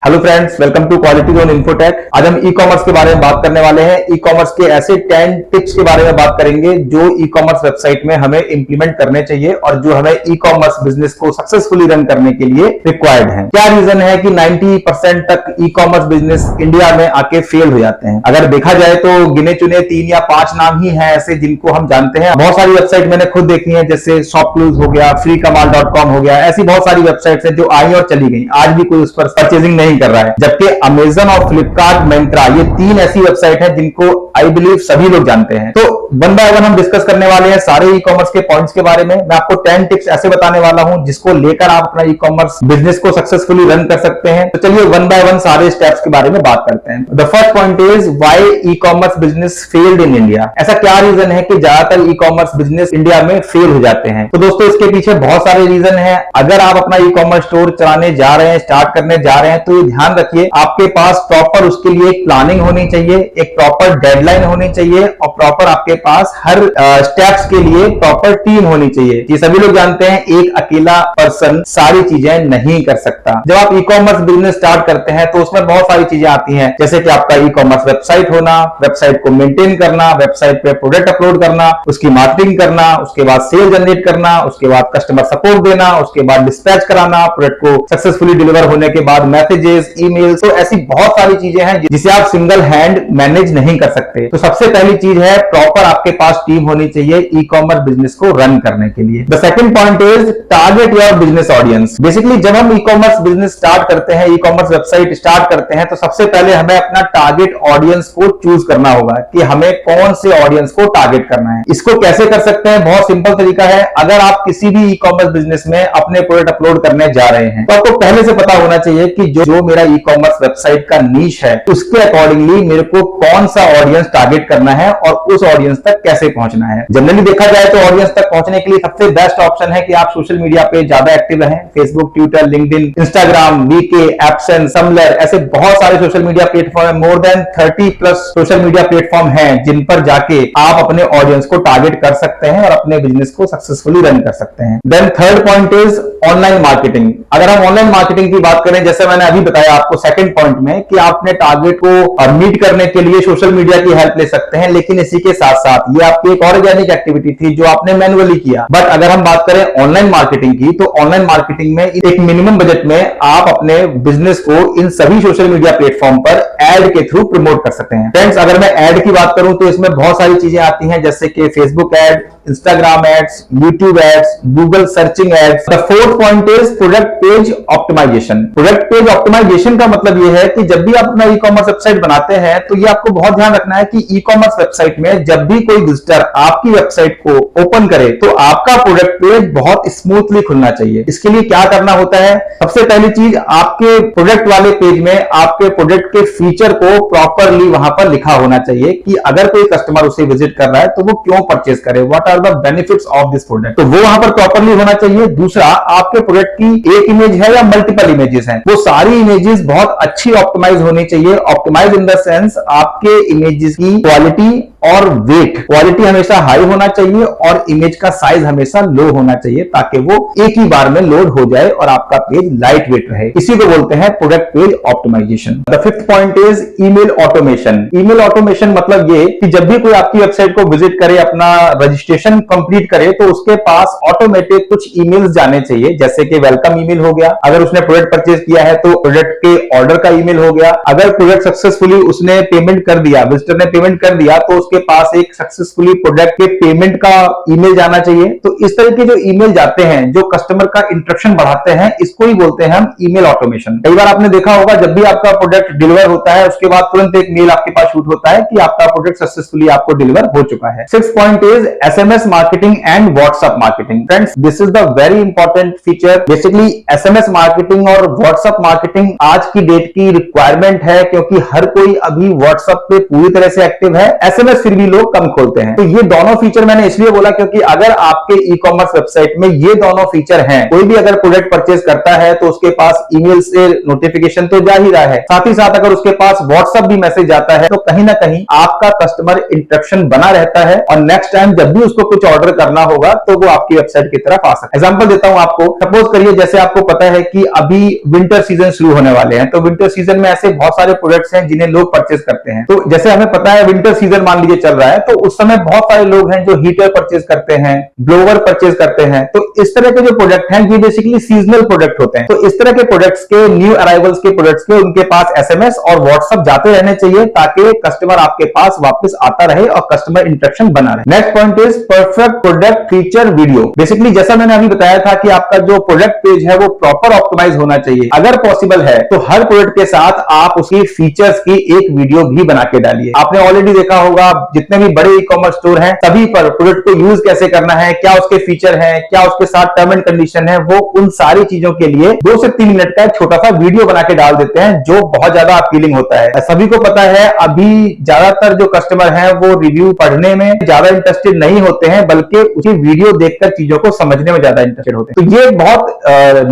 Hello friends, welcome to quality zone infotech. आज हम e commerce के बारे में बात करने वाले हैं। ई कॉमर्स के ऐसे 10 टिप्स के बारे में बात करेंगे जो ई कॉमर्स वेबसाइट में हमें इंप्लीमेंट करने चाहिए और जो हमें ई कॉमर्स बिजनेस को सक्सेसफुली रन करने के लिए रिक्वायर्ड है। क्या रीजन है कि 90% तक ई कॉमर्स बिजनेस इंडिया में आके फेल हो जाते हैं? अगर देखा जाए तो गिने चुने 3 या 5 नाम ही हैं ऐसे जिनको हम जानते हैं। बहुत सारी वेबसाइट मैंने खुद देखी है, जैसे शॉपक्लूज हो गया, freekamaal.com हो गया। ऐसी बहुत सारी वेबसाइट्स हैं जो आई और चली गई, आज भी कोई उस पर परचेजिंग नहीं कर रहा है। जबकि अमेजन और फ्लिपकार्ट, मिंत्रा, ये 3 ऐसी वेबसाइट है जिनको आई बिलीव सभी लोग जानते हैं। तो वन बाय वन हम डिस्कस करने वाले हैं सारे ई कॉमर्स के पॉइंट्स के बारे में। मैं आपको 10 टिप्स ऐसे बताने वाला हूं जिसको लेकर आप अपना ई कॉमर्स बिजनेस को सक्सेसफुली रन कर सकते हैं। तो चलिए वन बाय वन सारे स्टेप्स के बारे में बात करते हैं। The first point is why e commerce business failed in India. ऐसा क्या रीजन है कि ज्यादातर ई कॉमर्स बिजनेस इंडिया में फेल हो जाते हैं? तो दोस्तों, इसके पीछे बहुत सारे रीजन है। अगर आप अपना ई कॉमर्स स्टोर चलाने जा रहे हैं, स्टार्ट करने जा रहे हैं, तो ये ध्यान रखिए आपके पास प्रॉपर उसके लिए एक प्लानिंग होनी चाहिए, एक प्रॉपर डेडलाइन होनी चाहिए और प्रॉपर आपके पास हर स्टेप्स के लिए प्रॉपर टीम होनी चाहिए। ये सभी लोग जानते हैं एक अकेला पर्सन सारी चीजें नहीं कर सकता। जब आप ई कॉमर्स बिजनेस स्टार्ट करते हैं तो उसमें बहुत सारी चीजें आती हैं, जैसे कि आपका ई कॉमर्स वेबसाइट होना, वेबसाइट को मेंटेन करना, वेबसाइट पे प्रोडक्ट अपलोड करना, उसकी मार्केटिंग करना, उसके बाद सेल जनरेट करना, उसके बाद कस्टमर सपोर्ट देना, उसके बाद डिस्पैच कराना, प्रोडक्ट को सक्सेसफुली डिलीवर होने के बाद मैसेजेस, ईमेल्स। तो ऐसी बहुत सारी चीजें हैं जिसे आप सिंगल हैंड मैनेज नहीं कर सकते। तो सबसे पहली चीज है प्रॉपर आपके पास टीम होनी चाहिए ई कॉमर्स बिजनेस को रन करने के लिए। The second point is target your business audience. Basically जब हम ई कॉमर्स बिजनेस स्टार्ट करते हैं, ई कॉमर्स वेबसाइट स्टार्ट करते हैं, तो सबसे पहले हमें अपना टारगेट ऑडियंस को चूज करना होगा कि हमें कौन से ऑडियंस को टारगेट करना है। इसको कैसे कर सकते हैं? बहुत सिंपल तरीका है। अगर आप किसी भी ई कॉमर्स बिजनेस में अपने प्रोडक्ट अपलोड करने जा रहे हैं तो आपको पहले से पता होना चाहिए कि जो मेरा ई कॉमर्स वेबसाइट का नीश है उसके अकॉर्डिंगली मेरे को कौन सा ऑडियंस टारगेट करना है और उस ऑडियंस तक कैसे पहुंचना है। जनरली देखा जाए तो ऑडियंस तक पहुंचने के लिए सबसे बेस्ट ऑप्शन है कि आप सोशल मीडिया पे ज्यादा एक्टिव रहें। Facebook, Twitter, LinkedIn, Instagram, VK, एप्सन, समलर, ऐसे बहुत सारे सोशल मीडिया प्लेटफॉर्म है। More than 30 plus social media platform हैं जिन पर जाके आप अपने ऑडियंस को टारगेट कर सकते हैं और अपने बिजनेस को सक्सेसफुली रन कर सकते हैं। Then third point is online marketing. अगर हम ऑनलाइन मार्केटिंग की बात करें, जैसे मैंने अभी बताया आपको सेकंड पॉइंट में, कि आप अपने टारगेट को मीट करने के लिए सोशल मीडिया की हेल्प ले सकते हैं, लेकिन इसी के साथ साथ ये आपकी एक ऑर्गेनिक एक्टिविटी थी जो आपने मैन्युअली किया। बट अगर हम बात करें ऑनलाइन मार्केटिंग की, तो ऑनलाइन मार्केटिंग में एक मिनिमम बजट में आप अपने बिजनेस को इन सभी सोशल मीडिया प्लेटफॉर्म पर एड के थ्रू प्रमोट कर सकते हैं। फ्रेंड्स, अगर मैं एड की बात करूं तो इसमें बहुत सारी चीजें आती हैं, जैसे कि Facebook ad, Instagram ads, YouTube ads, Google searching ads. The fourth point is product page optimization. Product page optimization का मतलब यह है कि जब भी आप अपना ई कॉमर्स वेबसाइट बनाते हैं तो ये आपको बहुत ध्यान रखना है कि ई कॉमर्स वेबसाइट में जब भी कोई विजिटर आपकी वेबसाइट को ओपन करे तो आपका प्रोडक्ट पेज बहुत स्मूथली खुलना चाहिए। इसके लिए क्या करना होता है? सबसे पहली चीज, आपके प्रोडक्ट वाले पेज में आपके प्रोडक्ट के फीचर को प्रॉपरली वहां पर लिखा होना चाहिए कि अगर कोई कस्टमर उसे विजिट कर रहा है तो वो क्यों परचेज करे, what are the benefits of this product. तो वो वहां पर प्रॉपरली होना चाहिए। दूसरा, आपके प्रोडक्ट की एक इमेज है या मल्टीपल इमेजेस हैं, वो सारी इमेजेस बहुत अच्छी ऑप्टिमाइज होनी चाहिए। ऑप्टिमाइज इन द सेंस आपके इमेजेस की क्वालिटी और वेट। क्वालिटी हमेशा हाई होना चाहिए और इमेज का साइज हमेशा लो होना चाहिए ताकि वो एक ही बार में लोड हो जाए और आपका पेज लाइट वेट रहे। इसी को बोलते हैं product page optimization. The fifth point is email automation. Email automation मतलब ये कि जब भी कोई आपकी वेबसाइट को विजिट करे, अपना रजिस्ट्रेशन कंप्लीट करे, तो उसके पास ऑटोमेटिक कुछ ईमेल्स जाने चाहिए, जैसे कि वेलकम ईमेल हो गया। अगर उसने प्रोडक्ट परचेज किया है तो प्रोडक्ट के ऑर्डर का ईमेल हो गया। अगर प्रोडक्ट सक्सेसफुली उसने पेमेंट कर दिया, विजिटर ने पेमेंट कर दिया, तो उसके पास एक सक्सेसफुली प्रोडक्ट के पेमेंट का ईमेल जाना चाहिए। तो इस तरह के जो ईमेल जाते हैं जो कस्टमर का इंटरेक्शन बढ़ाते हैं, इसको ही बोलते हैं हम ईमेल ऑटोमेशन। कई बार आपने देखा होगा जब भी आपका प्रोडक्ट डिलीवर होता है उसके बाद तुरंत एक मेल आपके पास शूट होता है कि आपका प्रोडक्ट सक्सेसफुली आपको डिलीवर हो चुका है। Sixth point is SMS marketing and WhatsApp marketing. Friends, this is the very important feature. Basically SMS marketing और व्हाट्सएप मार्केटिंग आज की डेट की रिक्वायरमेंट है, क्योंकि हर कोई अभी व्हाट्सएप पे पूरी तरह से एक्टिव है। एसएमएस फीचर्स फिर भी लोग कम खोलते हैं। तो ये दोनों फीचर मैंने इसलिए बोला क्योंकि अगर आपके ई कॉमर्स वेबसाइट में ये दोनों फीचर हैं, कोई भी अगर प्रोडक्ट परचेज करता है तो उसके पास ईमेल से नोटिफिकेशन तो जा ही रहा है, साथ ही साथ अगर उसके पास व्हाट्सएप भी मैसेज आता है तो कहीं ना कहीं आपका कस्टमर इंटरेक्शन बना रहता है और नेक्स्ट टाइम जब भी उसको कुछ ऑर्डर करना होगा तो वो आपकी वेबसाइट की तरफ आ सकता है। एग्जांपल देता हूं आपको, सपोज करिए जैसे आपको पता है कि अभी विंटर सीजन शुरू होने वाले हैं, तो विंटर सीजन में ऐसे बहुत सारे प्रोडक्ट्स हैं जिन्हें लोग परचेज करते हैं। तो जैसे हमें पता है विंटर सीजन मान लीजिए चल रहा है, तो उस समय बहुत सारे लोग हैं जो हीटर परचेज करते हैं, ब्लोवर परचेज करते हैं। तो इस तरह के जो प्रोडक्ट हैं ये बेसिकली सीजनल प्रोडक्ट होते हैं। तो इस तरह के प्रोडक्ट्स के, न्यू अराइवल्स के प्रोडक्ट्स के, उनके पास एसएमएस और व्हाट्सएप जाते रहने चाहिए ताकि कस्टमर आपके पास वापस आता रहे और कस्टमर इंटरेक्शन बना रहे। Next point is perfect product feature video. Basically जैसा मैंने अभी बताया था कि आपका जो प्रोडक्ट पेज है वो प्रॉपर ऑप्टिमाइज होना चाहिए। अगर पॉसिबल है तो हर प्रोडक्ट के साथ आप उसकी फीचर्स की एक वीडियो भी बना के डालिए। आपने ऑलरेडी देखा होगा जितने भी बड़े ई कॉमर्स स्टोर हैं सभी पर प्रोडक्ट को यूज कैसे करना है, क्या उसके फीचर हैं, क्या उसके साथ टर्म एंड कंडीशन है, वो उन सारी चीजों के लिए 2 से 3 मिनट का एक छोटा सा वीडियो बना के डाल देते हैं जो बहुत ज्यादा अपीलिंग होता है। सभी को पता है अभी ज्यादातर जो कस्टमर हैं वो रिव्यू पढ़ने में ज्यादा इंटरेस्टेड नहीं होते हैं बल्कि उसी वीडियो देखकर चीजों को समझने में ज्यादा इंटरेस्टेड होते हैं। तो ये बहुत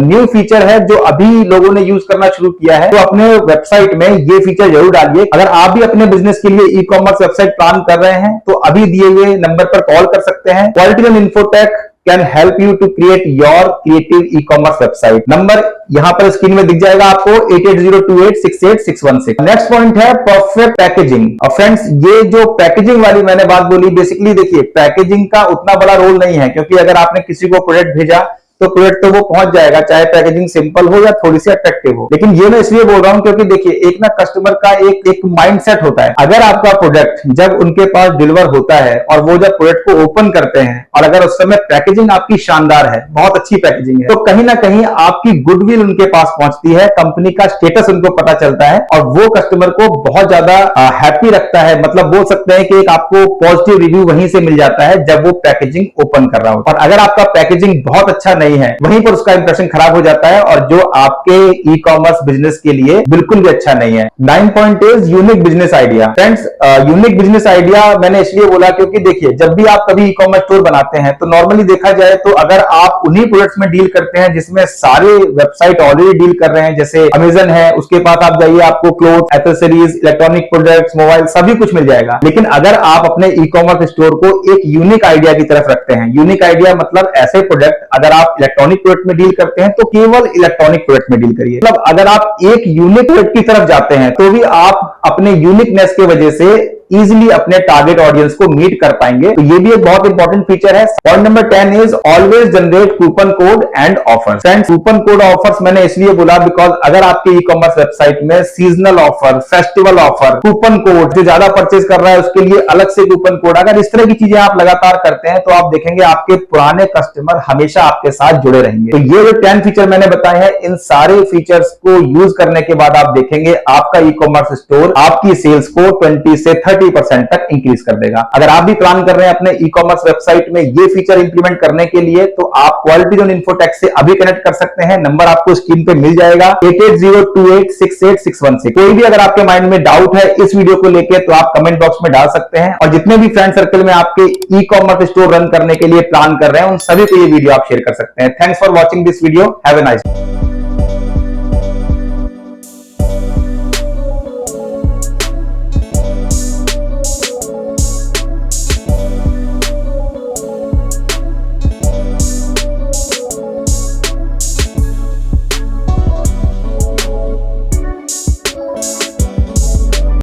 न्यू फीचर है जो अभी लोगों ने यूज करना शुरू किया है। तो अपने वेबसाइट में ये फीचर जरूर डालिए। अगर आप भी अपने बिजनेस के लिए ई कॉमर्स वेबसाइट प्लान कर रहे हैं तो अभी दिए हुए नंबर पर कॉल कर सकते हैं। Quality infotech can help you to create your creative e-commerce website। Number यहां पर स्क्रीन में दिख जाएगा आपको 8802868616। नेक्स्ट पॉइंट है परफेक्ट पैकेजिंग। और फ्रेंड्स ये जो पैकेजिंग वाली मैंने बात बोली, बेसिकली देखिए पैकेजिंग का उतना बड़ा रोल नहीं है क्योंकि अगर आपने किसी को प्रोडक्ट भेजा तो प्रोडक्ट तो वो पहुंच जाएगा चाहे पैकेजिंग सिंपल हो या थोड़ी सी अट्रैक्टिव हो। लेकिन ये मैं इसलिए बोल रहा हूं क्योंकि देखिए एक ना कस्टमर का एक माइंडसेट होता है। अगर आपका प्रोडक्ट जब उनके पास डिलीवर होता है और वो जब प्रोडक्ट को ओपन करते हैं और अगर उस समय पैकेजिंग आपकी शानदार है, बहुत अच्छी पैकेजिंग है, तो कहीं ना कहीं आपकी गुडविल उनके पास पहुंचती है, कंपनी का स्टेटस उनको पता चलता है और वो कस्टमर को बहुत ज्यादा हैप्पी रखता है। मतलब बोल सकते हैं कि एक आपको पॉजिटिव रिव्यू वहीं से मिल जाता है जब वो पैकेजिंग ओपन कर रहा हो। और अगर आपका पैकेजिंग बहुत अच्छा नहीं है वहीं पर उसका इंप्रेशन खराब हो जाता है और जो आपके ई कॉमर्स बिजनेस के लिए बिल्कुल भी अच्छा नहीं है। 9 point is unique business idea. Friends unique business idea मैंने इसलिए बोला क्योंकि देखिए जब भी आप कभी ई कॉमर्स स्टोर बनाते हैं तो नॉर्मली देखा जाए तो अगर आप उन्हीं प्रोडक्ट्स में डील करते हैं जिसमें सारे वेबसाइट ऑलरेडी डील कर रहे हैं, जैसे अमेजन है, उसके पास आप जाइए आपको cloth, accessories, electronic products, mobile सभी कुछ मिल जाएगा। लेकिन अगर आप अपने ई कॉमर्स स्टोर को एक यूनिक आइडिया की तरफ रखते हैं, यूनिक आइडिया मतलब ऐसे प्रोडक्ट अगर आप इलेक्ट्रॉनिक प्रोडक्ट में डील करते हैं तो केवल इलेक्ट्रॉनिक प्रोडक्ट में डील करिए। मतलब अगर आप एक यूनिक प्रोडक्ट की तरफ जाते हैं तो भी आप अपने यूनिकनेस की वजह से इजीली अपने टारगेट ऑडियंस को मीट कर पाएंगे। तो ये भी एक बहुत इंपॉर्टेंट फीचर है। Point number 10 is always generate coupon code and offers. Friends coupon code offers मैंने इसलिए बोला बिकॉज अगर आपके ई कॉमर्स वेबसाइट में seasonal offer, festival offer, coupon code, जो ज्यादा परचेज कर रहा है उसके लिए अलग से कूपन कोड, अगर इस तरह की चीजें आप लगातार करते हैं तो आप देखेंगे आपके पुराने कस्टमर हमेशा आपके साथ जुड़े रहेंगे। तो ये जो 10 फीचर मैंने बताए हैं, इन सारे फीचर्स को यूज करने के बाद आप देखेंगे आपका ई कॉमर्स स्टोर आपकी सेल्स को 20 से 30% तक इंक्रीज कर देगा। अगर आप भी प्लान कर रहे हैं अपने ई कॉमर्स वेबसाइट में ये फीचर इंप्लीमेंट करने के लिए तो आप क्वालिटी जोन इन्फोटेक से अभी कनेक्ट कर सकते हैं। नंबर आपको स्क्रीन पे मिल जाएगा 8802868616। कोई भी अगर आपके माइंड में डाउट है इस वीडियो को लेकर तो आप कमेंट बॉक्स में डाल सकते हैं और जितने भी फ्रेंड सर्कल में आपके ई कॉमर्स स्टोर रन करने के लिए प्लान कर रहे हैं उन सभी को ये वीडियो आप शेयर कर सकते हैं। Thanks for watching this video. Have a nice day.